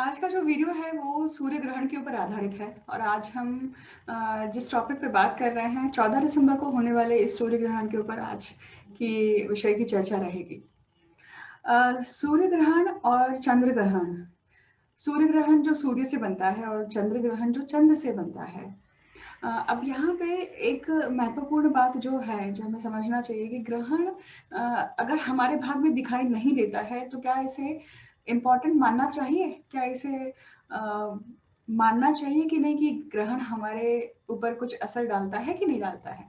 आज का जो वीडियो है वो सूर्य ग्रहण के ऊपर आधारित है और आज हम जिस टॉपिक पे बात कर रहे हैं 14 दिसंबर को होने वाले इस सूर्य ग्रहण के ऊपर आज की विषय की चर्चा रहेगी। सूर्य ग्रहण और चंद्र ग्रहण। सूर्य ग्रहण जो सूर्य से बनता है और चंद्र ग्रहण जो चंद्र से बनता है। अब यहाँ पे एक महत्वपूर्ण बात जो है जो हमें समझना चाहिए कि ग्रहण अगर हमारे भाग में दिखाई नहीं देता है तो क्या इसे इम्पोर्टेंट मानना चाहिए? क्या इसे मानना चाहिए कि नहीं कि ग्रहण हमारे ऊपर कुछ असर डालता है कि नहीं डालता है?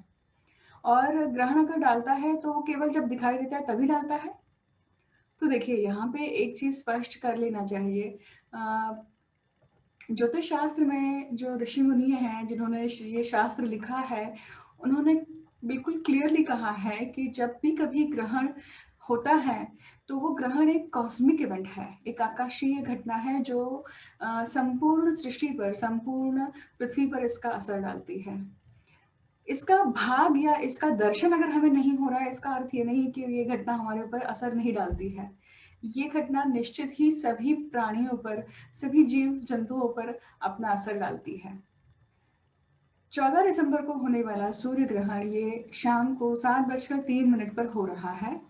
और ग्रहण अगर डालता है तो वो केवल जब दिखाई देता है तभी डालता है? तो देखिए यहाँ पे एक चीज़ स्पष्ट कर लेना चाहिए। अ, ज्योतिष शास्त्र में जो ऋषि मुनि हैं जिन्होंने ये शास्त्र लिखा है, उन्होंने बिल्कुल क्लियरली कहा है कि जब भी कभी ग्रहण होता है तो वो ग्रहण एक कॉस्मिक इवेंट है, एक आकाशीय घटना है जो संपूर्ण सृष्टि पर, संपूर्ण पृथ्वी पर इसका असर डालती है। इसका भाग या इसका दर्शन अगर हमें नहीं हो रहा है, इसका अर्थ ये नहीं कि ये घटना हमारे ऊपर असर नहीं डालती है। ये घटना निश्चित ही सभी प्राणियों पर, सभी जीव जंतुओं पर अपना असर डालती है। 14 दिसंबर को होने वाला सूर्य ग्रहण ये शाम को 7:03 पर हो रहा है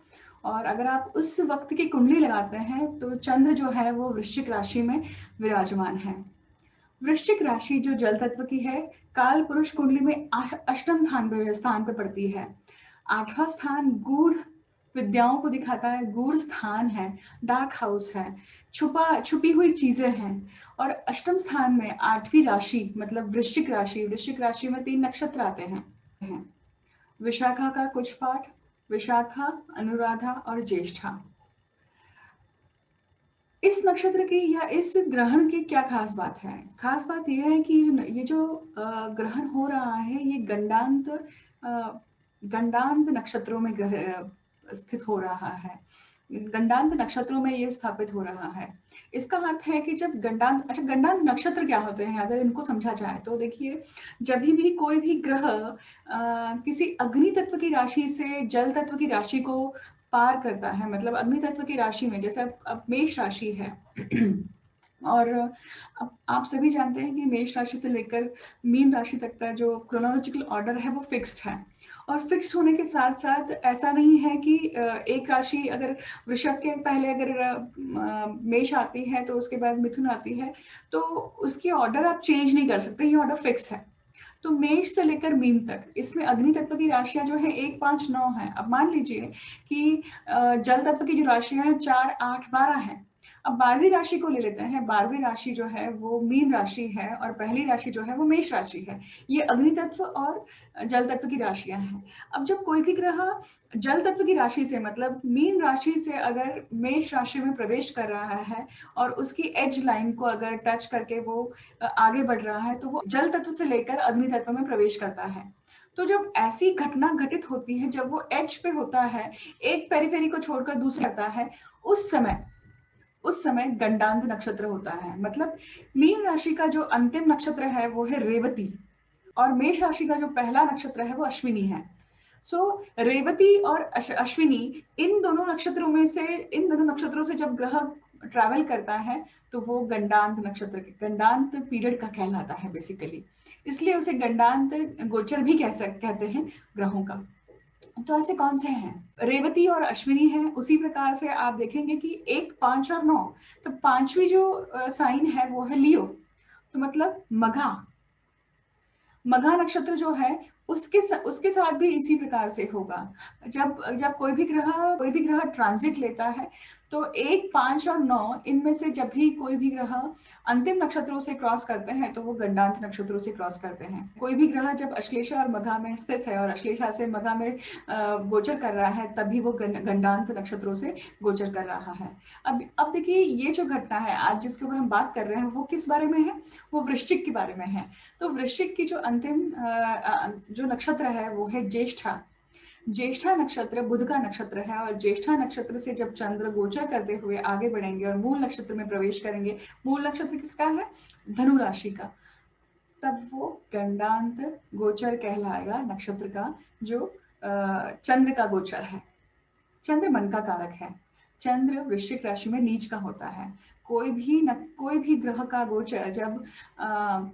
और अगर आप उस वक्त की कुंडली लगाते हैं तो चंद्र जो है वो वृश्चिक राशि में विराजमान है। वृश्चिक राशि जो जल तत्व की है, काल पुरुष कुंडली में अष्टम स्थान पे पड़ती है। आठवां स्थान गूढ़ विद्याओं को दिखाता है, गूढ़ स्थान है, डार्क हाउस है, छुपी हुई चीजें हैं। और अष्टम स्थान में आठवीं राशि मतलब वृश्चिक राशि, वृश्चिक राशि में 3 नक्षत्र आते हैं। विशाखा का कुछ पाठ, विशाखा, अनुराधा और ज्येष्ठा। इस नक्षत्र की या इस ग्रहण की क्या खास बात है? खास बात यह है कि ये जो ग्रहण हो रहा है ये गंडांत नक्षत्रों में स्थित हो रहा है। गंडांत नक्षत्रों में ये स्थापित हो रहा है। इसका अर्थ है कि जब गंडांत नक्षत्र क्या होते हैं अगर इनको समझा जाए तो देखिए, जब भी कोई भी ग्रह किसी अग्नि तत्व की राशि से जल तत्व की राशि को पार करता है, मतलब अग्नि तत्व की राशि में, जैसे अब मेष राशि है और अब आप सभी जानते हैं कि मेष राशि से लेकर मीन राशि तक का जो क्रोनोलॉजिकल ऑर्डर है वो फिक्स्ड है। और फिक्स्ड होने के साथ साथ ऐसा नहीं है कि एक राशि अगर वृषभ के पहले अगर मेष आती है तो उसके बाद मिथुन आती है, तो उसकी ऑर्डर आप चेंज नहीं कर सकते, ये ऑर्डर फिक्स है। तो मेष से लेकर मीन तक इसमें अग्नि तत्व की राशियां जो है 1, 5, 9 है। अब मान लीजिए कि जल तत्व की जो राशियां हैं 4, 8, 12 है। अब 12वीं राशि को ले लेते हैं। 12वीं राशि जो है वो मीन राशि है और पहली राशि जो है वो मेष राशि है। ये अग्नि तत्व और जल तत्व की राशियां हैं। अब जब कोई भी ग्रह जल तत्व की राशि से मतलब मीन राशि से अगर मेष राशि में प्रवेश कर रहा है और उसकी एज लाइन को अगर टच करके वो आगे बढ़ रहा है तो वो जल तत्व से लेकर अग्नि तत्व में प्रवेश करता है। तो जब ऐसी घटना घटित होती है, जब वो एज पे होता है, एक पेरिफेरी को छोड़कर दूसरा करता है, उस समय गंडांत नक्षत्र होता है। मतलब मीन राशि का जो अंतिम नक्षत्र है वो है रेवती और मेष राशि का जो पहला नक्षत्र है वो अश्विनी है। सो रेवती और अश्विनी, इन दोनों नक्षत्रों से जब ग्रह ट्रैवल करता है तो वो गंडांत पीरियड का कहलाता है बेसिकली। इसलिए उसे गंडांत गोचर भी कहते हैं ग्रहों का। तो ऐसे कौन से हैं? रेवती और अश्विनी हैं। उसी प्रकार से आप देखेंगे कि 1, 5 और 9, तो पांचवी जो साइन है वो है लियो। तो मतलब मघा, मघा नक्षत्र जो है उसके साथ भी इसी प्रकार से होगा। जब जब कोई भी ग्रह ट्रांजिट लेता है तो 1, 5 और 9 इनमें से जब भी कोई भी ग्रह अंतिम नक्षत्रों से क्रॉस करते हैं तो वो गंडांत नक्षत्रों से क्रॉस करते हैं। कोई भी ग्रह जब अश्लेषा और मघा में स्थित है और अश्लेषा से मघा में गोचर कर रहा है तभी वो गंडांत नक्षत्रों से गोचर कर रहा है। अब देखिए, ये जो घटना है आज जिसके ऊपर हम बात कर रहे हैं वो किस बारे में है? वो वृश्चिक के बारे में है। तो वृश्चिक की जो अंतिम जो नक्षत्र है वो है ज्येष्ठा। ज्येष्ठा नक्षत्र बुध का नक्षत्र है और ज्येष्ठा नक्षत्र से जब चंद्र गोचर करते हुए आगे बढ़ेंगे और मूल नक्षत्र में प्रवेश करेंगे, मूल नक्षत्र किसका है? धनु राशि का। तब वो गंडांत गोचर कहलाएगा नक्षत्र का, जो चंद्र का गोचर है। चंद्र मन का कारक है। चंद्र वृश्चिक राशि में नीच का होता है। कोई भी ग्रह का गोचर जब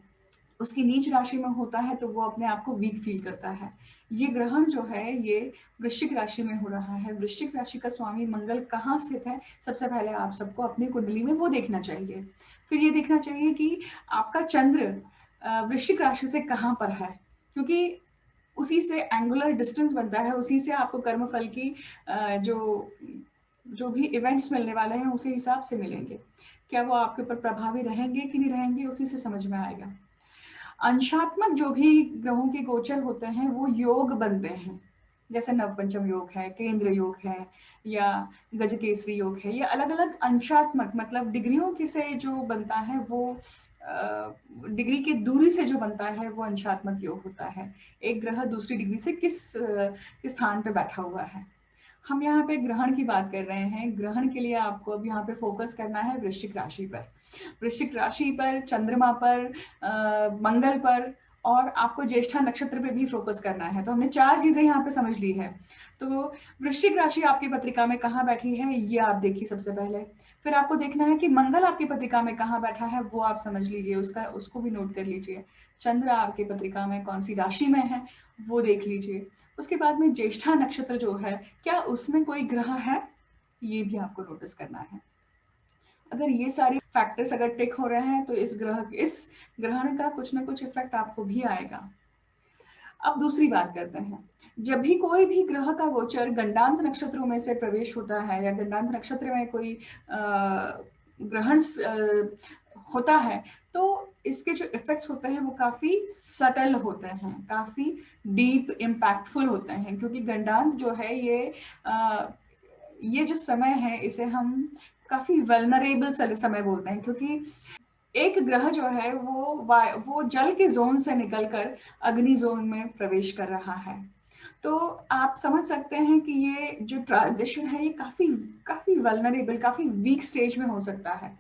उसकी नीच राशि में होता है तो वो अपने आप को वीक फील करता है। ये ग्रहण जो है ये वृश्चिक राशि में हो रहा है। वृश्चिक राशि का स्वामी मंगल कहाँ स्थित है, सबसे पहले आप सबको अपनी कुंडली में वो देखना चाहिए। फिर ये देखना चाहिए कि आपका चंद्र वृश्चिक राशि से कहाँ पर है, क्योंकि उसी से एंगुलर डिस्टेंस बनता है, उसी से आपको कर्मफल की जो जो भी इवेंट्स मिलने वाले हैं उसी हिसाब से मिलेंगे। क्या वो आपके ऊपर प्रभावी रहेंगे कि नहीं रहेंगे, उसी से समझ में आएगा। अंशात्मक जो भी ग्रहों के गोचर होते हैं वो योग बनते हैं, जैसे नवपंचम योग है, केंद्र योग है, या गजकेसरी योग है। ये अलग अलग अंशात्मक मतलब डिग्रियों के से जो बनता है वो डिग्री की दूरी से जो बनता है वो अंशात्मक योग होता है। एक ग्रह दूसरी डिग्री से किस स्थान पे बैठा हुआ है। हम यहाँ पे ग्रहण की बात कर रहे हैं। ग्रहण के लिए आपको अब यहाँ पे फोकस करना है वृश्चिक राशि पर, वृश्चिक राशि पर, चंद्रमा पर, मंगल पर, और आपको ज्येष्ठा नक्षत्र पे भी फोकस करना है। तो हमने 4 चीजें यहाँ पे समझ ली है। तो वृश्चिक राशि आपकी पत्रिका में कहाँ बैठी है ये आप देखिए सबसे पहले। फिर आपको देखना है कि मंगल आपकी पत्रिका में कहाँ बैठा है, वो आप समझ लीजिए, उसको भी नोट कर लीजिए। चंद्र आपकी पत्रिका में कौन सी राशि में है वो देख लीजिए। उसके बाद में ज्येष्ठा नक्षत्र जो है, क्या उसमें कोई ग्रह है, ये भी आपको नोटिस करना है। अगर ये सारे फैक्टर्स अगर टिक हो रहे हैं तो इस ग्रहण का कुछ ना कुछ इफेक्ट आपको भी आएगा। अब दूसरी बात करते हैं। जब भी कोई भी ग्रह का गोचर गंडांत नक्षत्रों में से प्रवेश होता है या गंडांत नक्षत्र में कोई ग्रहण होता है, तो इसके जो इफेक्ट्स होते हैं वो काफी सटल होते हैं, काफी डीप इम्पैक्टफुल होते हैं। क्योंकि गंडांत जो है ये जो समय है इसे हम काफी वेलनरेबल समय बोलते हैं, क्योंकि एक ग्रह जो है वो जल के जोन से निकलकर अग्नि जोन में प्रवेश कर रहा है। तो आप समझ सकते हैं कि ये जो ट्रांजिशन है ये काफी काफी वल्नरेबल, काफी वीक स्टेज में हो सकता है।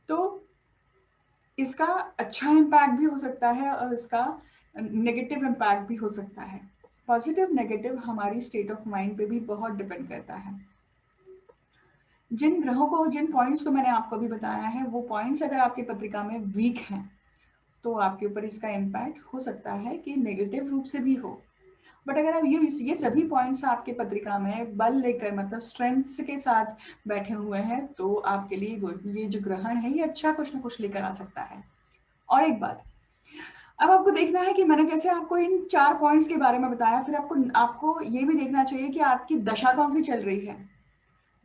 तो इसका अच्छा इम्पैक्ट भी हो सकता है और इसका नेगेटिव इम्पैक्ट भी हो सकता है। पॉजिटिव नेगेटिव हमारी स्टेट ऑफ माइंड पे भी बहुत डिपेंड करता है। जिन पॉइंट्स को मैंने आपको अभी बताया है वो पॉइंट्स अगर आपकी पत्रिका में वीक हैं तो आपके ऊपर इसका इम्पैक्ट हो सकता है कि नेगेटिव रूप से भी हो। बट अगर आप ये सभी पॉइंट्स आपके पत्रिका में बल लेकर मतलब स्ट्रेंथ के साथ बैठे हुए हैं तो आपके लिए ये जो ग्रहण है ये अच्छा कुछ ना कुछ लेकर आ सकता है। और एक बात, अब आपको देखना है कि मैंने जैसे आपको इन 4 पॉइंट्स के बारे में बताया, फिर आपको ये भी देखना चाहिए कि आपकी दशा कौन सी चल रही है,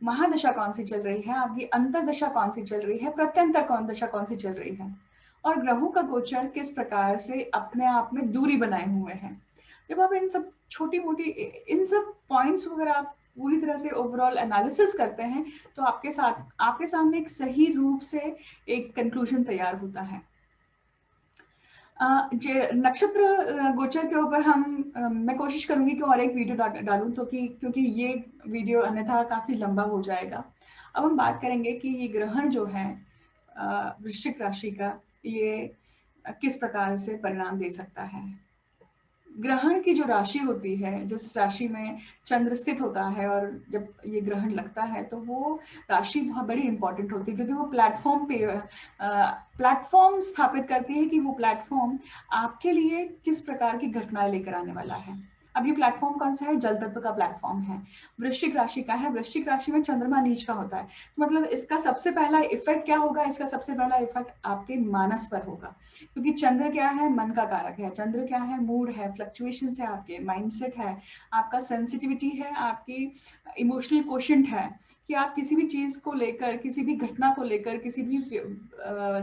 महादशा कौन सी चल रही है, आपकी अंतरदशा कौन सी चल रही है, प्रत्यंतर दशा कौन सी चल रही है, और ग्रहों का गोचर किस प्रकार से अपने आप में दूरी बनाए हुए हैं। जब आप इन सब छोटी मोटी इन सब पॉइंट्स को अगर आप पूरी तरह से ओवरऑल एनालिसिस करते हैं तो आपके सामने एक सही रूप से एक कंक्लूजन तैयार होता है। नक्षत्र गोचर के ऊपर मैं कोशिश करूंगी कि और एक वीडियो डालूं, तो क्योंकि ये वीडियो अन्यथा काफी लंबा हो जाएगा। अब हम बात करेंगे कि ये ग्रहण जो है वृश्चिक राशि का, ये किस प्रकार से परिणाम दे सकता है। ग्रहण की जो राशि होती है, जिस राशि में चंद्र स्थित होता है और जब ये ग्रहण लगता है तो वो राशि बहुत बड़ी इंपॉर्टेंट होती है, क्योंकि वो प्लेटफॉर्म स्थापित करती है कि वो प्लेटफॉर्म आपके लिए किस प्रकार की घटनाएं लेकर आने वाला है। अब ये प्लेटफॉर्म कौन सा है, जल तत्व का प्लेटफॉर्म है, वृश्चिक राशि का है। वृश्चिक राशि में चंद्रमा नीच का होता है, तो मतलब इसका सबसे पहला इफेक्ट क्या होगा, इसका सबसे पहला इफेक्ट आपके मानस पर होगा। क्योंकि चंद्र क्या है, मन का कारक है। चंद्र क्या है, मूड है, फ्लक्चुएशंस है, आपके माइंडसेट है, आपका सेंसिटिविटी है, आपकी इमोशनल कोशेंट है, कि आप किसी भी चीज को लेकर, किसी भी घटना को लेकर, किसी भी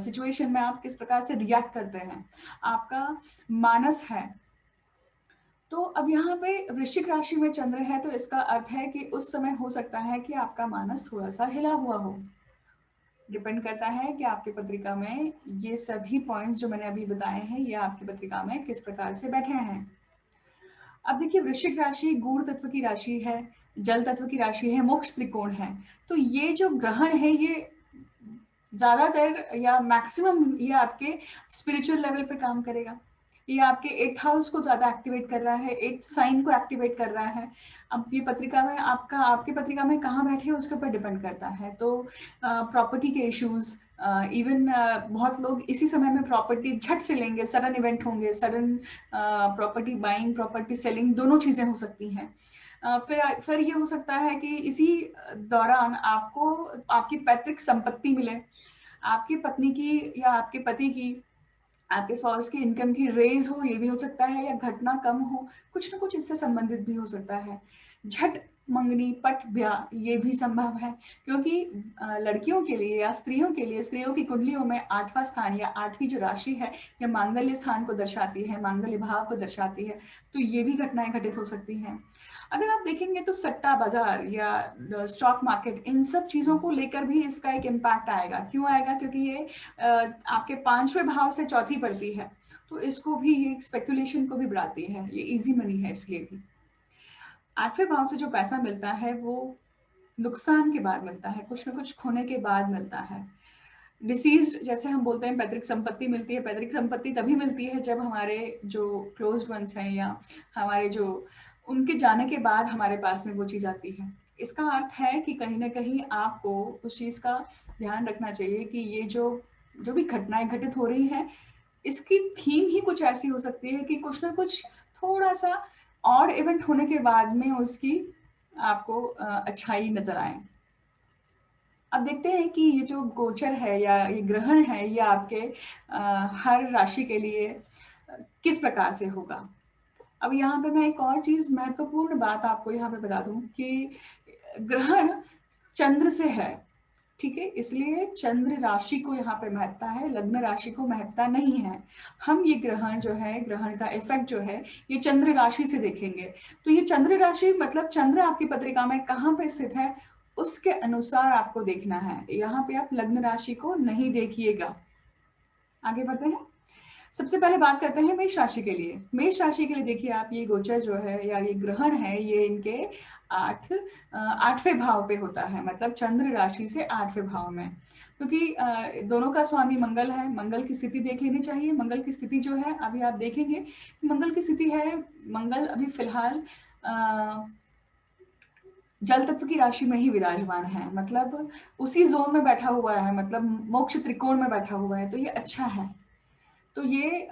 सिचुएशन में आप किस प्रकार से रिएक्ट करते हैं, आपका मानस है। तो अब यहाँ पे वृश्चिक राशि में चंद्र है, तो इसका अर्थ है कि उस समय हो सकता है कि आपका मानस थोड़ा सा हिला हुआ हो। डिपेंड करता है कि आपकी पत्रिका में ये सभी पॉइंट्स जो मैंने अभी बताए हैं ये आपकी पत्रिका में किस प्रकार से बैठे हैं। अब देखिए, वृश्चिक राशि गूढ़ तत्व की राशि है, जल तत्व की राशि है, मोक्ष त्रिकोण है। तो ये जो ग्रहण है ये ज्यादातर या मैक्सिमम ये आपके स्पिरिचुअल लेवल पे काम करेगा। ये आपके 8th हाउस को ज़्यादा एक्टिवेट कर रहा है, 8th साइन को एक्टिवेट कर रहा है। अब ये पत्रिका में आपके पत्रिका में कहाँ बैठे हैं उसके ऊपर डिपेंड करता है। तो प्रॉपर्टी के इश्यूज़, इवन बहुत लोग इसी समय में प्रॉपर्टी झट से लेंगे, सडन इवेंट होंगे, sudden property buying, property selling, दोनों चीज़ें हो सकती हैं। फिर ये हो सकता है कि इसी दौरान आपको आपकी पैतृक संपत्ति मिले, आपकी पत्नी की या आपके पति की, आपके स्पाउस की इनकम की रेज़ हो, ये भी हो सकता है, या घटना कम हो, कुछ ना कुछ इससे संबंधित भी हो सकता है। झट मंगनी, पट ब्याह, ये भी संभव है, क्योंकि लड़कियों के लिए या स्त्रियों के लिए, स्त्रियों की कुंडलियों में 8वां स्थान या 8वीं जो राशि है, ये मांगल्य स्थान को दर्शाती है, मांगल्य भाव को दर्शाती है, तो ये भी घटनाएँ घटित हो सकती हैं। अगर आप देखेंगे तो सट्टा बाज़ार या स्टॉक मार्केट, इन सब चीज़ों को लेकर भी इसका एक इम्पैक्ट आएगा। क्यों आएगा? क्योंकि ये आपके 5वें भाव से चौथी पड़ती है, तो इसको भी, ये स्पेकुलेशन को भी बढ़ाती है, ये ईज़ी मनी है इसलिए भी। 8वें भाव से जो पैसा मिलता है वो नुकसान के बाद मिलता है, कुछ न कुछ खोने के बाद मिलता है। डिसीज़्ड, जैसे हम बोलते हैं पैतृक संपत्ति मिलती है, पैतृक संपत्ति तभी मिलती है जब हमारे जो क्लोज्ड वन्स हैं या हमारे जो, उनके जाने के बाद हमारे पास में वो चीज़ आती है। इसका अर्थ है कि कहीं न कहीं आपको उस चीज़ का ध्यान रखना चाहिए कि ये जो भी घटनाएँ घटित हो रही हैं, इसकी थीम ही कुछ ऐसी हो सकती है कि कुछ न कुछ थोड़ा-सा ऑड इवेंट होने के बाद में उसकी आपको अच्छाई नज़र आए। अब देखते हैं कि ये जो गोचर है या ये ग्रहण है, ये आपके हर राशि के लिए किस प्रकार से होगा। अब यहाँ पे मैं एक और चीज़, महत्वपूर्ण बात आपको यहाँ पे बता दूँ कि ग्रहण चंद्र से है, ठीक है? इसलिए चंद्र राशि को यहाँ पे महत्ता है, लग्न राशि को महत्ता नहीं है। हम ये ग्रहण जो है, ग्रहण का इफ़ेक्ट जो है, ये चंद्र राशि से देखेंगे। तो ये चंद्र राशि मतलब चंद्र आपकी पत्रिका में कहाँ पे स्थित है, उसके अनुसार आपको देखना है। यहाँ पे आप लग्न राशि को नहीं देखिएगा। आगे बढ़ते हैं। सबसे पहले बात करते हैं मेष राशि के लिए। मेष राशि के लिए देखिए आप, ये गोचर जो है या ये ग्रहण है, ये इनके 8वें भाव पे होता है, मतलब चंद्र राशि से 8वें भाव में। क्योंकि दोनों का स्वामी मंगल है, मंगल की स्थिति देख लेनी चाहिए। मंगल की स्थिति जो है, अभी आप देखेंगे, मंगल की स्थिति है, मंगल अभी फ़िलहाल जल तत्व की राशि में ही विराजमान है, मतलब उसी ज़ोन में बैठा हुआ है, मतलब मोक्ष त्रिकोण में बैठा हुआ है, तो ये अच्छा है। तो ये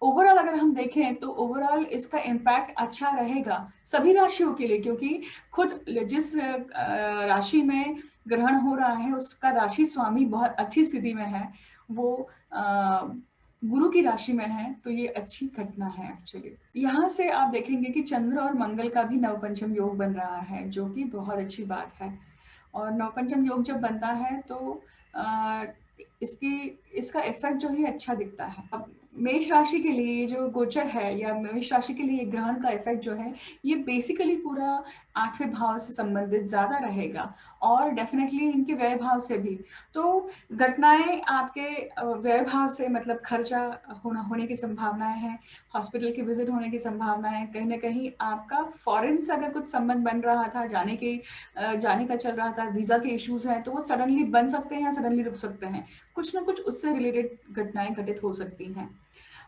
ओवरऑल अगर हम देखें तो ओवरऑल इसका इम्पैक्ट अच्छा रहेगा सभी राशियों के लिए, क्योंकि खुद जिस राशि में ग्रहण हो रहा है उसका राशि स्वामी बहुत अच्छी स्थिति में है, वो गुरु की राशि में है, तो ये अच्छी घटना है एक्चुअली। यहाँ से आप देखेंगे कि चंद्र और मंगल का भी नवपंचम योग बन रहा है, जो कि बहुत अच्छी बात है। और नवपंचम योग जब बनता है तो अ, इसकी इसका इफ़ेक्ट जो है अच्छा दिखता है। अब मेष राशि के लिए ये जो गोचर है या मेष राशि के लिए ये ग्रहण का इफ़ेक्ट जो है, ये बेसिकली पूरा 8वें भाव से संबंधित ज़्यादा रहेगा और डेफ़िनेटली इनके व्यय भाव से भी। तो घटनाएँ आपके व्यय भाव से, मतलब खर्चा होने की संभावनाएँ हैं, हॉस्पिटल की विज़िट होने की संभावनाएँ हैं, कहीं न कहीं आपका फ़ॉरेन से अगर कुछ संबंध बन रहा था, जाने का चल रहा था, वीज़ा के इश्यूज़ हैं, तो वो सडनली बन सकते हैं, सडनली रुक सकते हैं। कुछ न कुछ उससे रिलेटेड घटनाएँ घटित हो सकती हैं।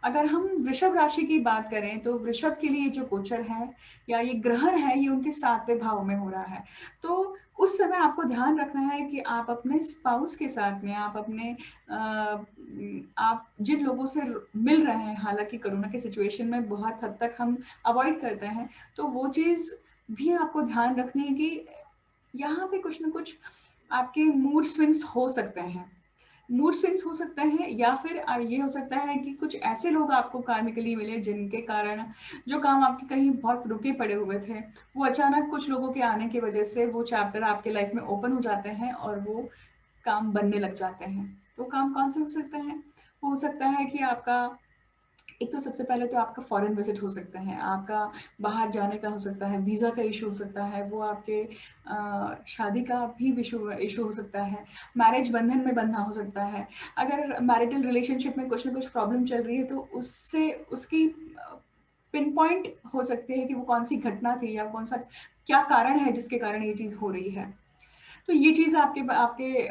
अगर हम वृषभ राशि की बात करें, तो वृषभ के लिए जो गोचर है या ये ग्रहण है, ये उनके 7वें भाव में हो रहा है। तो उस समय आपको ध्यान रखना है कि आप अपने स्पाउस के साथ में, आप जिन लोगों से मिल रहे हैं, हालाँकि कोरोना की सिचुएशन में बहुत हद तक हम अवॉइड करते हैं, तो वो चीज़ भी आपको ध्यान रखनी है कि यहाँ पे कुछ न कुछ आपके मूड स्विंग्स हो सकते हैं। मूड स्विंग्स हो सकते हैं या फिर ये हो सकता है कि कुछ ऐसे लोग आपको कार्मिकली मिले जिनके कारण जो काम आपके कहीं बहुत रुके पड़े हुए थे, वो अचानक कुछ लोगों के आने की वजह से वो चैप्टर आपके लाइफ में ओपन हो जाते हैं और वो काम बनने लग जाते हैं। तो काम कौन से हो सकते हैं? वो हो सकता है कि आपका, एक तो सबसे पहले तो आपका फॉरेन विज़िट हो सकता है, आपका बाहर जाने का हो सकता है, वीज़ा का इश्यू हो सकता है, वो आपके शादी का भी इश्यू हो सकता है, मैरिज बंधन में बंधना हो सकता है। अगर मैरिटल रिलेशनशिप में कुछ न कुछ प्रॉब्लम चल रही है तो उससे उसकी पिन पॉइंट हो सकती है कि वो कौन-सी घटना थी या कौन-सा क्या कारण है जिसके कारण ये चीज़ हो रही है। तो ये चीज़ आपके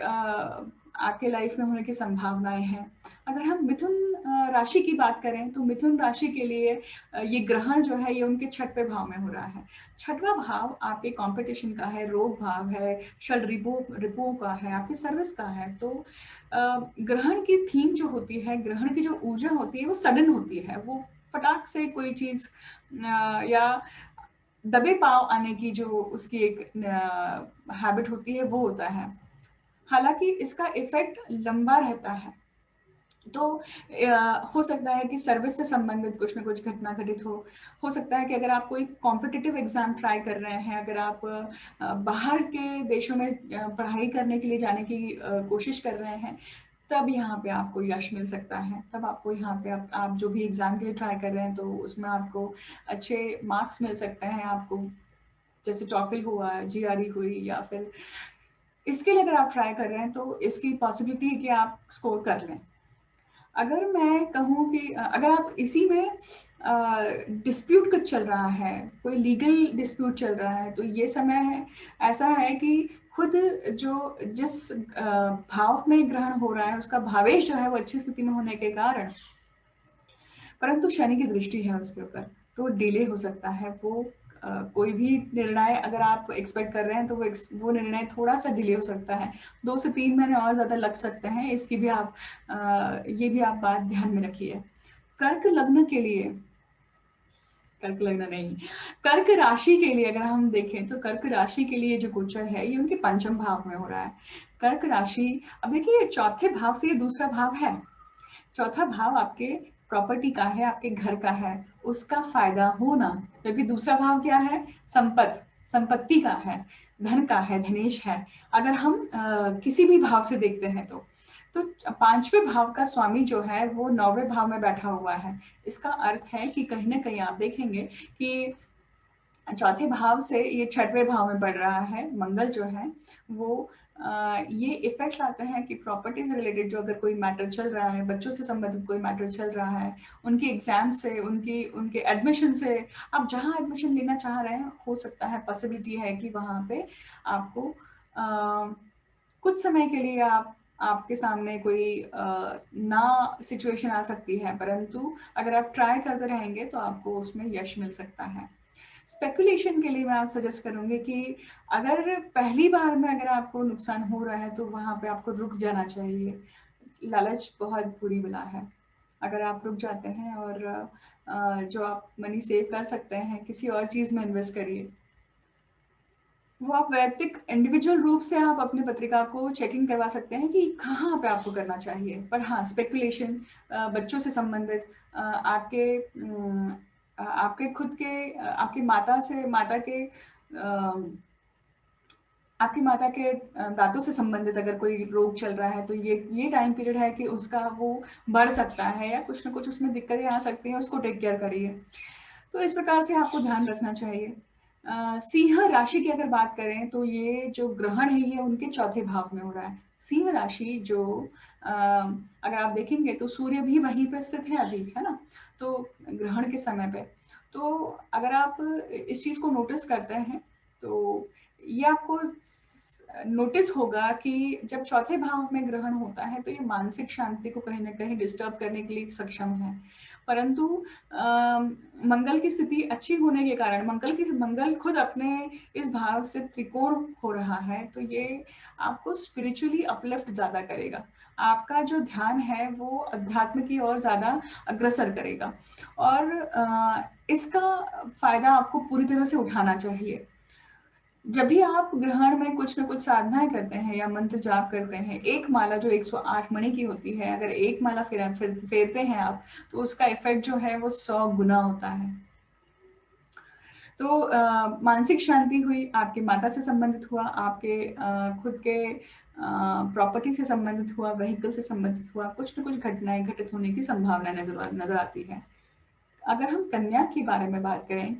आपके लाइफ में होने की संभावनाएं हैं। अगर हम मिथुन राशि की बात करें तो मिथुन राशि के लिए ये ग्रहण जो है ये उनके छठवें भाव में हो रहा है। छठवां भाव आपके कंपटीशन का है, रोग भाव है, शल रिपुओं का है, आपकी सर्विस का है। तो ग्रहण की थीम जो होती है, ग्रहण की जो ऊर्जा होती है वो सडन होती है, वो फटाक से कोई चीज या दबे पाव आने की जो उसकी एक हैबिट होती है वो होता है। हालांकि इसका इफेक्ट लंबा रहता है। तो हो सकता है कि सर्विस से संबंधित कुछ ना कुछ घटना घटित हो सकता है कि अगर आप कोई कॉम्पिटिटिव एग्जाम ट्राई कर रहे हैं, अगर आप बाहर के देशों में पढ़ाई करने के लिए जाने की कोशिश कर रहे हैं, तब यहाँ पे आपको यश मिल सकता है। तब आपको यहाँ पे आप जो भी एग्जाम के लिए ट्राई कर रहे हैं तो उसमें आपको अच्छे मार्क्स मिल सकते हैं। आपको जैसे टॉफिल हुआ, जीआरई हुई, या फिर इसके लिए अगर आप ट्राई कर रहे हैं तो इसकी पॉसिबिलिटी है कि आप स्कोर कर लें। अगर मैं कहूँ कि अगर आप इसी में डिस्प्यूट कुछ चल रहा है, कोई लीगल डिस्प्यूट चल रहा है, तो ये समय है ऐसा है कि खुद जो जिस भाव में ग्रहण हो रहा है उसका भावेश जो है वो अच्छी स्थिति में होने के कारण, परंतु शनि की दृष्टि है उसके ऊपर, तो डिले हो सकता है। वो कोई भी निर्णय अगर आप एक्सपेक्ट कर रहे हैं तो वो निर्णय थोड़ा सा डिले हो सकता है, 2 से 3 महीने और ज़्यादा लग सकते हैं। इसकी भी आप ये भी आप बात ध्यान में रखिए। कर्क लग्न के लिए, कर्क लग्न नहीं, कर्क राशि के लिए अगर हम देखें तो कर्क राशि के लिए जो गोचर है ये उनके पंचम भाव में हो रहा है। कर्क राशि, अब देखिए चौथे भाव से ये दूसरा भाव है। चौथा भाव आपके प्रॉपर्टी का है, आपके घर का है, उसका फायदा होना, क्योंकि दूसरा भाव क्या है, संपत्ति का है, धन का है, धनेश है। अगर हम किसी भी भाव से देखते हैं तो पांचवें भाव का स्वामी जो है वो 9वें भाव में बैठा हुआ है। इसका अर्थ है कि कहीं ना कहीं आप देखेंगे कि चौथे भाव से ये छठवें भाव में बढ़ रहा है। मंगल जो है वो ये इफेक्ट लाते हैं कि प्रॉपर्टी से रिलेटेड जो अगर कोई मैटर चल रहा है, बच्चों से संबंधित कोई मैटर चल रहा है, उनके एग्जाम से, उनके एडमिशन से, आप जहाँ एडमिशन लेना चाह रहे हैं, हो सकता है पॉसिबिलिटी है कि वहाँ पे आपको कुछ समय के लिए आपके सामने कोई ना सिचुएशन आ सकती है, परंतु अगर आप ट्राई करते रहेंगे तो आपको उसमें यश मिल सकता है। स्पेकुलेशन के लिए मैं आप सजेस्ट करूंगी कि अगर पहली बार में अगर आपको नुकसान हो रहा है तो वहां पे आपको रुक जाना चाहिए। लालच बहुत बुरी बला है। अगर आप रुक जाते हैं और जो आप मनी सेव कर सकते हैं किसी और चीज में इन्वेस्ट करिए। वो आप वैयक्तिक इंडिविजुअल रूप से आप अपनी पत्रिका को चेकिंग करवा सकते हैं कि कहाँ पे आपको करना चाहिए। पर हाँ, स्पेकुलेशन, बच्चों से संबंधित, आपके खुद के, आपकी माता से, आपकी माता के दांतों से संबंधित अगर कोई रोग चल रहा है तो ये टाइम पीरियड है कि उसका वो बढ़ सकता है या कुछ ना कुछ उसमें दिक्कतें आ सकती हैं, उसको टेक केयर करिए। तो इस प्रकार से आपको ध्यान रखना चाहिए। सिंह राशि की अगर बात करें तो ये जो ग्रहण है ये उनके चौथे भाव में हो रहा है। सिंह राशि जो अगर आप देखेंगे तो सूर्य भी वहीं पे स्थित है अभी, है ना, तो ग्रहण के समय पे। तो अगर आप इस चीज को नोटिस करते हैं तो ये आपको नोटिस होगा कि जब चौथे भाव में ग्रहण होता है तो ये मानसिक शांति को कहीं ना कहीं डिस्टर्ब करने के लिए सक्षम है। परंतु मंगल की स्थिति अच्छी होने के कारण, मंगल खुद अपने इस भाव से त्रिकोण हो रहा है, तो ये आपको स्पिरिचुअली अपलिफ्ट ज्यादा करेगा। आपका जो ध्यान है वो अध्यात्म की ओर ज्यादा अग्रसर करेगा और इसका फायदा आपको पूरी तरह से उठाना चाहिए। जब भी आप ग्रहण में कुछ न कुछ साधनाएं करते हैं या मंत्र जाप करते हैं, एक माला जो 108 मणि की होती है, अगर एक माला फेरते हैं आप, तो उसका इफेक्ट जो है वो 100 गुना होता है। तो मानसिक शांति हुई, आपके माता से संबंधित हुआ, आपके खुद के प्रॉपर्टी से संबंधित हुआ, व्हीकल से संबंधित हुआ, कुछ न कुछ घटनाएं घटित होने की संभावना नजर आती है। अगर हम कन्या के बारे में बात करें,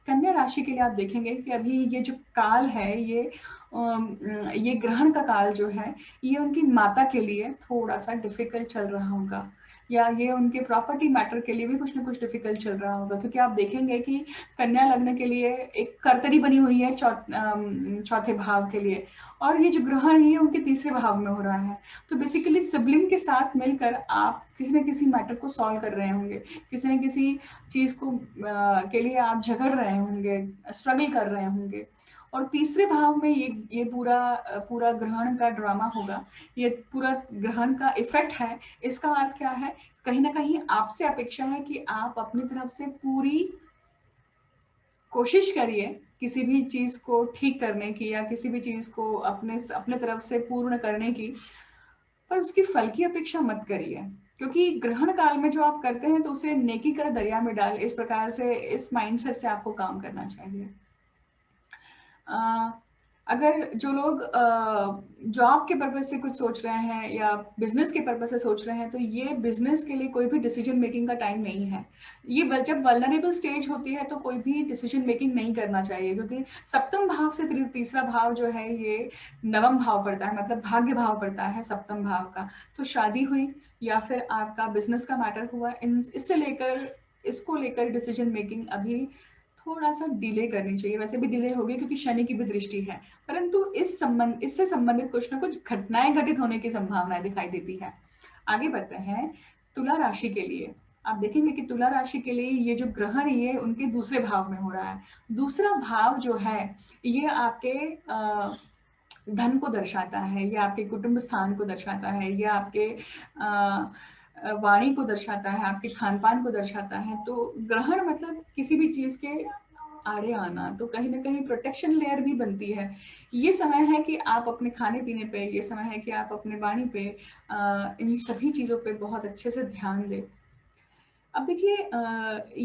कन्या राशि के लिए आप देखेंगे कि अभी ये जो काल है ये ग्रहण का काल जो है ये उनकी माता के लिए थोड़ा सा डिफिकल्ट चल रहा होगा। या ये उनके प्रॉपर्टी मैटर के लिए भी कुछ ना कुछ डिफिकल्ट चल रहा होगा, क्योंकि आप देखेंगे कि कन्या लग्न के लिए एक कर्तरी बनी हुई है चौथे भाव के लिए, और ये जो ग्रहण है ये उनके तीसरे भाव में हो रहा है। तो बेसिकली सिबलिंग के साथ मिलकर आप किसी न किसी मैटर को सॉल्व कर रहे होंगे, किसी न किसी चीज़ को के लिए आप झगड़ रहे होंगे, स्ट्रगल कर रहे होंगे। और तीसरे भाव में ये पूरा ग्रहण का ड्रामा होगा, ये पूरा ग्रहण का इफेक्ट है। इसका अर्थ क्या है? कहीं ना कहीं आपसे अपेक्षा है कि आप अपनी तरफ से पूरी कोशिश करिए किसी भी चीज़ को ठीक करने की, या किसी भी चीज़ को अपने तरफ से पूर्ण करने की, पर उसकी फल की अपेक्षा मत करिए, क्योंकि ग्रहण काल में जो आप करते हैं तो उसे नेकी कर दरिया में डाल, इस प्रकार से, इस माइंडसेट से आपको काम करना चाहिए। अ, अगर जो लोग जॉब के पर्पज से कुछ सोच रहे हैं या बिजनेस के पर्पज से सोच रहे हैं, तो ये बिजनेस के लिए कोई भी डिसीजन मेकिंग का टाइम नहीं है। ये जब वल्नरेबल स्टेज होती है तो कोई भी डिसीजन मेकिंग नहीं करना चाहिए, क्योंकि सप्तम भाव से तीसरा भाव जो है ये नवम भाव पड़ता है, मतलब भाग्य भाव पड़ता है सप्तम भाव का। तो शादी हुई या फिर आपका बिजनेस का मैटर हुआ, इन इससे लेकर इसको लेकर डिसीजन मेकिंग अभी थोड़ा सा डिले करनी चाहिए। वैसे भी डिले होगी क्योंकि शनि की भी दृष्टि है, परंतु इससे संबंधित कुछ ना कुछ घटनाएं घटित होने की संभावना दिखाई देती है। आगे बढ़ते हैं तुला राशि के लिए। आप देखेंगे कि तुला राशि के लिए ये जो ग्रहण ये उनके दूसरे भाव में हो रहा है। दूसरा भाव जो है ये आपके धन को दर्शाता है, ये आपके कुटुंब स्थान को दर्शाता है, ये आपके वाणी को दर्शाता है, आपके खान पान को दर्शाता है। तो ग्रहण मतलब किसी भी चीज के आड़े आना, तो कहीं ना कहीं प्रोटेक्शन लेयर भी बनती है। ये समय है कि आप अपने खाने पीने पे, ये समय है कि आप अपने वाणी पे, इन सभी चीजों पे बहुत अच्छे से ध्यान दें। अब देखिए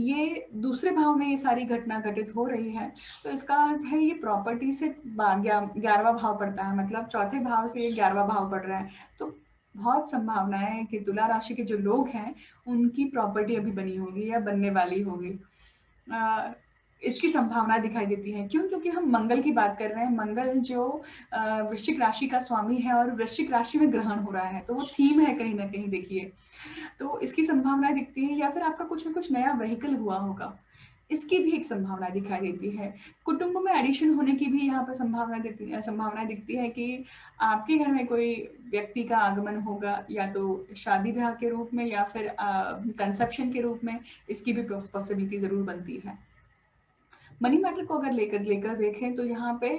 ये दूसरे भाव में ये सारी घटना घटित हो रही है, तो इसका अर्थ है ये प्रॉपर्टी से 11वां भाव पड़ता है, मतलब चौथे भाव से ये 11वां भाव पड़ रहा है। तो बहुत संभावनाएं है कि तुला राशि के जो लोग हैं उनकी प्रॉपर्टी अभी बनी होगी या बनने वाली होगी। अ, इसकी संभावना दिखाई देती है। क्यों? क्योंकि हम मंगल की बात कर रहे हैं। मंगल जो वृश्चिक राशि का स्वामी है और वृश्चिक राशि में ग्रहण हो रहा है, तो वो थीम है कहीं ना कहीं। देखिए, तो इसकी संभावना दिखती है, या फिर आपका कुछ ना कुछ नया व्हीकल हुआ होगा, इसकी भी एक संभावना दिखाई देती है। कुटुंब में एडिशन होने की भी यहाँ पर संभावना दिखती है कि आपके घर में कोई व्यक्ति का आगमन होगा, या तो शादी ब्याह के रूप में या फिर कंसेप्शन के रूप में। इसकी भी पॉसिबिलिटी जरूर बनती है। मनी मैटर को अगर लेकर लेकर देखें तो यहाँ पे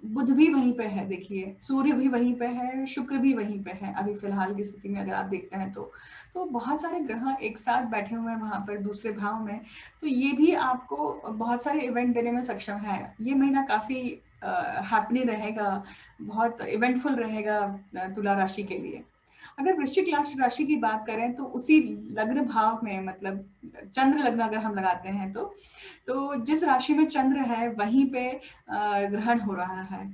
बुध भी वहीं पे है, देखिए सूर्य भी वहीं पे है, शुक्र भी वहीं पे है अभी फिलहाल की स्थिति में अगर आप देखते हैं तो बहुत सारे ग्रह एक साथ बैठे हुए हैं वहां पर दूसरे भाव में। तो ये भी आपको बहुत सारे इवेंट देने में सक्षम है। ये महीना काफी हैपनिंग रहेगा, बहुत इवेंटफुल रहेगा तुला राशि के लिए। अगर वृश्चिक राशि की बात करें तो उसी लग्न भाव में, मतलब चंद्र लग्न अगर हम लगाते हैं तो जिस राशि में चंद्र है वहीं पे ग्रहण हो रहा है।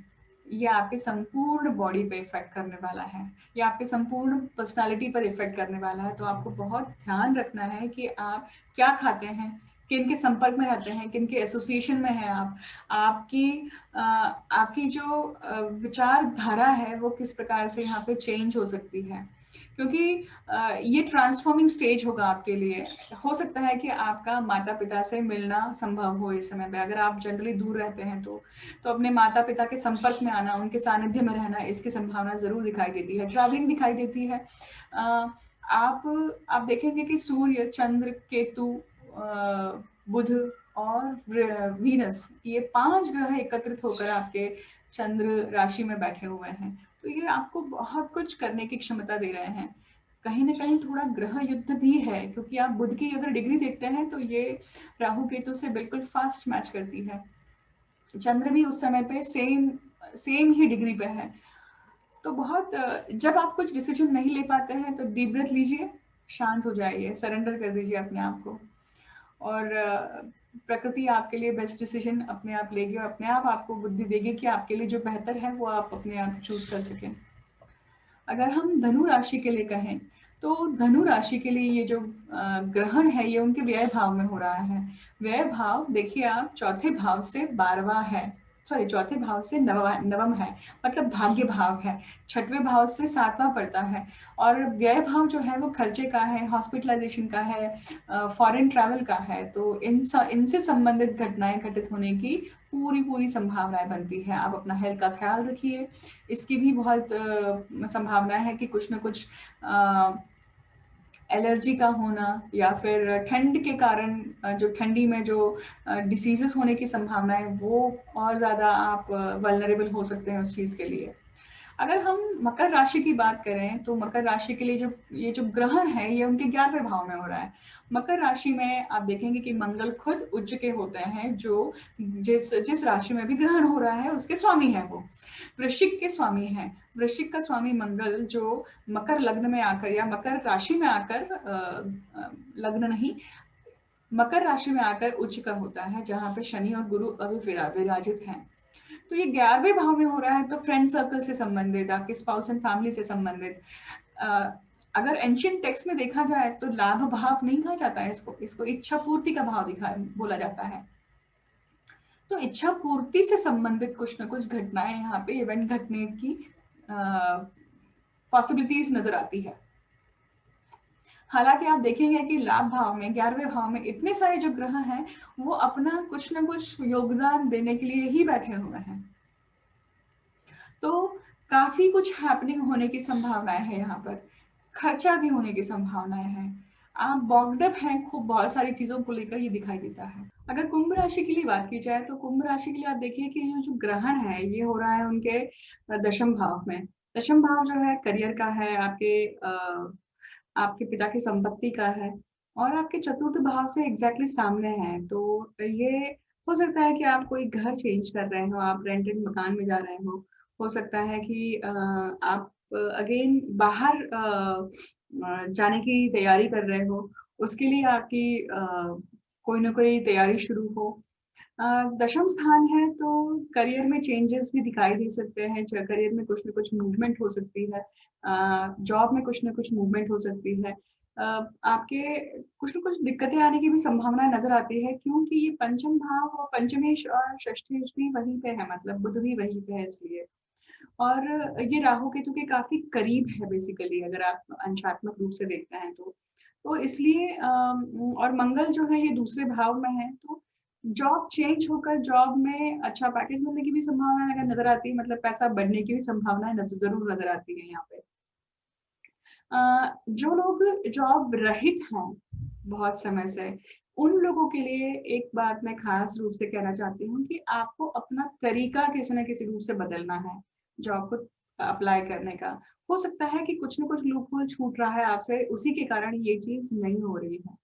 ये आपके संपूर्ण बॉडी पे इफेक्ट करने वाला है, ये आपके संपूर्ण पर्सनालिटी पर इफेक्ट करने वाला है। तो आपको बहुत ध्यान रखना है कि आप क्या खाते हैं, किन के संपर्क में रहते हैं, किन के एसोसिएशन में हैं आप, आपकी आपकी जो विचारधारा है वो किस प्रकार से यहाँ पे चेंज हो सकती है, क्योंकि ये ट्रांसफॉर्मिंग स्टेज होगा आपके लिए। हो सकता है कि आपका माता पिता से मिलना संभव हो इस समय पे, अगर आप जनरली दूर रहते हैं तो अपने माता पिता के संपर्क में आना, उनके सानिध्य में रहना, इसकी संभावना जरूर दिखाई देती है। ट्रैवलिंग दिखाई देती है। आप देखेंगे कि सूर्य, चंद्र, केतु, बुध और वीनस, ये 5 ग्रह एकत्रित होकर आपके चंद्र राशि में बैठे हुए हैं। तो ये आपको बहुत कुछ करने की क्षमता दे रहे हैं। कहीं ना कहीं थोड़ा ग्रह युद्ध भी है, क्योंकि आप बुध की अगर डिग्री देखते हैं तो ये राहु केतु से बिल्कुल फास्ट मैच करती है। चंद्र भी उस समय पे सेम सेम ही डिग्री पे है। तो बहुत जब आप कुछ डिसीजन नहीं ले पाते हैं तो डीप ब्रेथ लीजिए, शांत हो जाइए, सरेंडर कर दीजिए अपने आप को, और प्रकृति आपके लिए बेस्ट डिसीजन अपने आप लेगी और अपने आप आपको बुद्धि देगी कि आपके लिए जो बेहतर है वो आप अपने आप चूज कर सकें। अगर हम धनु राशि के लिए कहें तो धनु राशि के लिए ये जो ग्रहण है ये उनके व्यय भाव में हो रहा है। व्यय भाव देखिए आप चौथे भाव से 12वां है, सॉरी चौथे भाव से नवम है, मतलब भाग्य भाव है। छठवें भाव से सातवां पड़ता है। और व्यय भाव जो है वो खर्चे का है, हॉस्पिटलाइजेशन का है, फॉरेन ट्रैवल का है। तो इनसे संबंधित घटनाएं घटित होने की पूरी पूरी संभावनाएं बनती है। आप अपना हेल्थ का ख्याल रखिए। इसकी भी बहुत संभावना है कि कुछ न कुछ एलर्जी का होना, या फिर ठंड के कारण जो ठंडी में जो डिसीजेस होने की संभावना है, वो और ज़्यादा आप वल्नरेबल हो सकते हैं उस चीज़ के लिए। अगर हम मकर राशि की बात करें तो मकर राशि के लिए जो ग्रहण है ये उनके 11वें भाव में हो रहा है। मकर राशि में आप देखेंगे कि मंगल खुद उच्च के होते हैं, जो जिस जिस राशि में भी ग्रहण हो रहा है उसके स्वामी है वो। वृश्चिक के स्वामी हैं। वृश्चिक का स्वामी मंगल जो मकर लग्न में आकर या मकर राशि में आकर लग्न नहीं, मकर राशि में आकर उच्च का होता है, जहाँ पे शनि और गुरु अभी विराजित हैं। तो ये 11वें भाव में हो रहा है, तो फ्रेंड सर्कल से संबंधित, आपके स्पाउस एंड फैमिली से संबंधित। अगर एंशियंट टेक्स्ट में देखा जाए तो लाभ भाव नहीं कहा जाता है इसको, इसको इच्छा पूर्ति का भाव बोला जाता है। तो इच्छा पूर्ति से संबंधित कुछ न कुछ घटनाएं यहाँ पे इवेंट घटने की पॉसिबिलिटीज नजर आती है। हालांकि आप देखेंगे कि लाभ भाव में 11वें भाव में इतने सारे जो ग्रह हैं वो अपना कुछ न कुछ योगदान देने के लिए ही बैठे हुए हैं। तो काफी कुछ हैपनिंग होने की संभावनाएं है यहाँ पर, खर्चा भी होने की संभावनाएं हैं। आप बॉक्डअप हैं खूब बहुत सारी चीजों को लेकर, ये दिखाई देता है। अगर कुंभ राशि के लिए बात की जाए तो कुंभ राशि के लिए आप देखिए कि ये जो ग्रहण है ये हो रहा है उनके दशम भाव में। दशम भाव जो है करियर का है, आपके पिता की संपत्ति का है, और आपके चतुर्थ भाव से एग्जैक्टली सामने है। तो ये हो सकता है कि आप कोई घर चेंज कर रहे हो, आप रेंटेड मकान में जा रहे हो सकता है कि आप अगेन बाहर जाने की तैयारी कर रहे हो, उसके लिए आपकी कोई ना कोई तैयारी शुरू हो। दशम स्थान है तो करियर में चेंजेस भी दिखाई दे सकते हैं, करियर में कुछ ना कुछ मूवमेंट हो सकती है, जॉब में कुछ ना कुछ मूवमेंट हो सकती है। आपके कुछ ना कुछ दिक्कतें आने की भी संभावना नजर आती है, क्योंकि ये पंचम भाव और पंचमेश और षष्ठेश भी वहीं पे है, मतलब बुध भी वहीं पे है इसलिए। और ये राहु केतु के काफी करीब है बेसिकली, अगर आप अंशात्मक रूप से देखते हैं तो इसलिए और मंगल जो है ये दूसरे भाव में है, तो जॉब चेंज होकर जॉब में अच्छा पैकेज मिलने की भी संभावना अगर नजर आती है, मतलब पैसा बढ़ने की भी संभावना जरूर नजर आती है यहाँ पे। जो लोग जॉब रहित हैं बहुत समय से, उन लोगों के लिए एक बात मैं खास रूप से कहना चाहती हूँ कि आपको अपना तरीका किसी न किसी रूप से बदलना है जॉब को अप्लाई करने का। हो सकता है कि कुछ न कुछ लूपहोल छूट रहा है आपसे, उसी के कारण ये चीज नहीं हो रही है।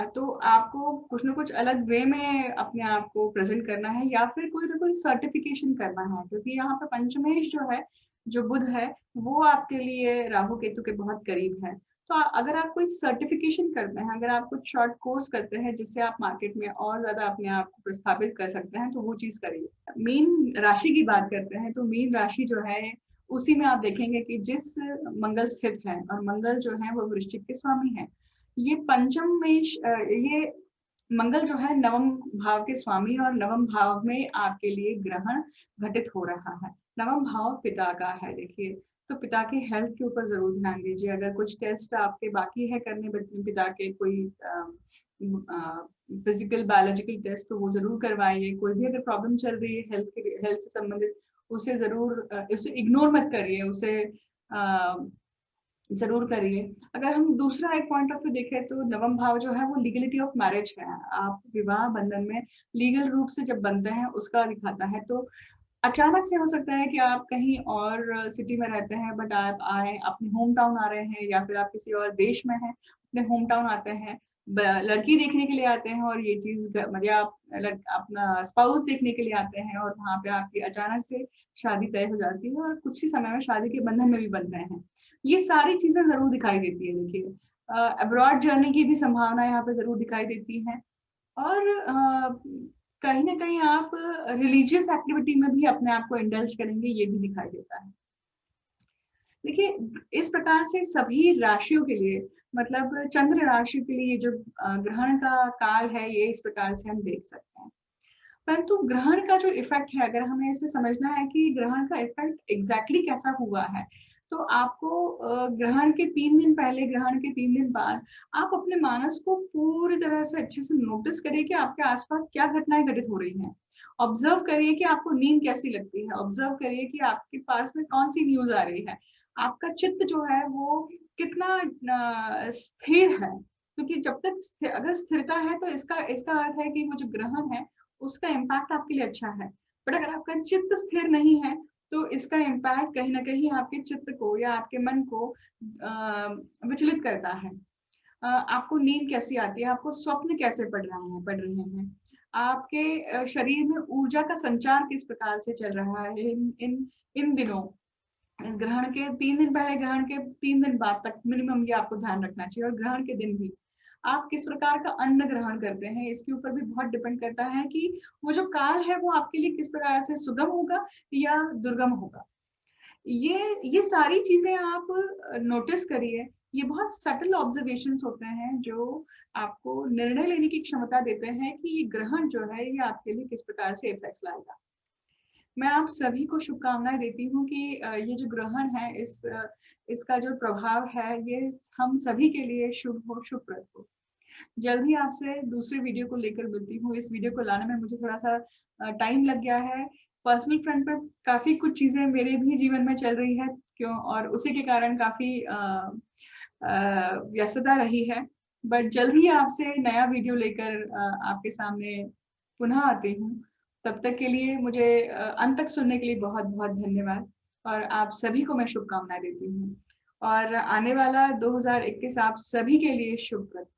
तो आपको कुछ न कुछ अलग वे में अपने आप को प्रेजेंट करना है, या फिर कोई ना कोई सर्टिफिकेशन करना है, क्योंकि यहाँ पे पंचमेश जो है, जो बुध है, वो आपके लिए राहु केतु के बहुत करीब है। तो अगर आप कोई सर्टिफिकेशन करते हैं, अगर आप कुछ शॉर्ट कोर्स करते हैं जिससे आप मार्केट में और ज्यादा अपने आप को प्रस्थापित कर सकते हैं, तो वो चीज करिए। मीन राशि की बात करते हैं तो मीन राशि जो है उसी में आप देखेंगे कि जिस मंगल स्थित है, और मंगल जो है वो वृश्चिक के स्वामी है। ये पंचम में ये मंगल जो है नवम भाव के स्वामी, और नवम भाव में आपके लिए ग्रहण घटित हो रहा है। नवम भाव पिता का है, देखिए, तो पिता की हेल्थ के ऊपर जरूर ध्यान दीजिए। अगर कुछ टेस्ट आपके बाकी है करने पिता के, कोई फिजिकल बायोलॉजिकल टेस्ट, तो वो जरूर करवाइए। कोई भी अगर प्रॉब्लम चल रही है हेल्थ से संबंधित, उसे जरूर उसे इग्नोर मत करिए, उसे जरूर करिए। अगर हम दूसरा एक पॉइंट ऑफ व्यू देखें तो नवम भाव जो है वो लीगलिटी ऑफ मैरिज है। आप विवाह बंधन में लीगल रूप से जब बनते हैं उसका दिखाता है। तो अचानक से हो सकता है कि आप कहीं और सिटी में रहते हैं, बट आप आए अपने होम टाउन आ रहे हैं, या फिर आप किसी और देश में हैं अपने होम टाउन आते हैं, लड़की देखने के लिए आते हैं, और ये चीज मतलब आप अपना स्पाउस देखने के लिए आते हैं, और वहां पे आपकी अचानक से शादी तय हो जाती है, और कुछ ही समय में शादी के बंधन में भी बंध रहे हैं। ये सारी चीजें जरूर दिखाई देती है। देखिए, अब्रॉड जर्नी की भी संभावना यहाँ पे जरूर दिखाई देती है। और कहीं ना कहीं आप रिलीजियस एक्टिविटी में भी अपने आप को इंडल्ज करेंगे, ये भी दिखाई देता है। देखिए, इस प्रकार से सभी राशियों के लिए, मतलब चंद्र राशि के लिए जो ग्रहण का काल है, ये इस प्रकार से हम देख सकते हैं। परंतु ग्रहण का जो इफ़ेक्ट है, अगर हमें इसे समझना है कि ग्रहण का इफ़ेक्ट एग्ज़ैक्टली कैसा हुआ है, तो आपको ग्रहण के 3 दिन पहले, ग्रहण के 3 दिन बाद आप अपने मानस को पूरी तरह से अच्छे से नोटिस करिए कि आपके आस-पास क्या घटनाएँ घटित हो रही हैं। ऑब्ज़र्व करिए कि आपको नींद कैसी लगती है, ऑब्ज़र्व करिए कि आपके पास में कौन-सी न्यूज़ आ रही है। आपका चित्त जो है वो कितना स्थिर है, क्योंकि जब तक अगर स्थिरता है तो इसका इसका अर्थ है कि वो जो ग्रहण है उसका इम्पैक्ट आपके लिए अच्छा है। बट अगर आपका चित्त स्थिर नहीं है, तो इसका इम्पैक्ट कहीं न कहीं आपके चित्त को या आपके मन को विचलित करता है। आपको नींद कैसी आती है, आपको स्वप्न कैसे पड़ रहे हैं, आपके शरीर में ऊर्जा का संचार किस प्रकार से चल रहा है इन दिनों। ग्रहण के 3 दिन पहले, ग्रहण के 3 दिन बाद तक मिनिमम ये आपको ध्यान रखना चाहिए और ग्रहण के दिन भी। आप किस प्रकार का अन्न ग्रहण करते हैं, इसके ऊपर भी बहुत डिपेंड करता है कि वो जो काल है, वो आपके लिए किस प्रकार से सुगम होगा या दुर्गम होगा। ये सारी चीज़ें आप नोटिस करिए। ये बहुत सटल ऑब्जर्वेशंस होते हैं, जो आपको निर्णय लेने की क्षमता देते हैं कि ये ग्रहण जो है, ये आपके लिए किस प्रकार से इफ़ेक्ट्स लाएगा। मैं आप सभी को शुभकामनाएँ देती हूँ कि ये जो ग्रहण है इसका जो प्रभाव है ये हम सभी के लिए शुभ हो, शुभप्रद हो। जल्द ही आपसे दूसरे वीडियो को लेकर मिलती हूँ। इस वीडियो को लाने में मुझे थोड़ा-सा टाइम लग गया है। पर्सनल फ्रंट पर काफ़ी कुछ चीज़ें मेरे भी जीवन में चल रही है क्यों और उसी के कारण काफ़ी व्यस्तता रही है। बट जल्द ही आपसे नया वीडियो लेकर आपके सामने पुनः आती हूँ। तब तक के लिए मुझे अंत तक सुनने के लिए बहुत-बहुत धन्यवाद और आप सभी को मैं शुभकामनाएँ देती हूँ। और आने वाला 2021 आप सभी के लिए शुभप्रद हो।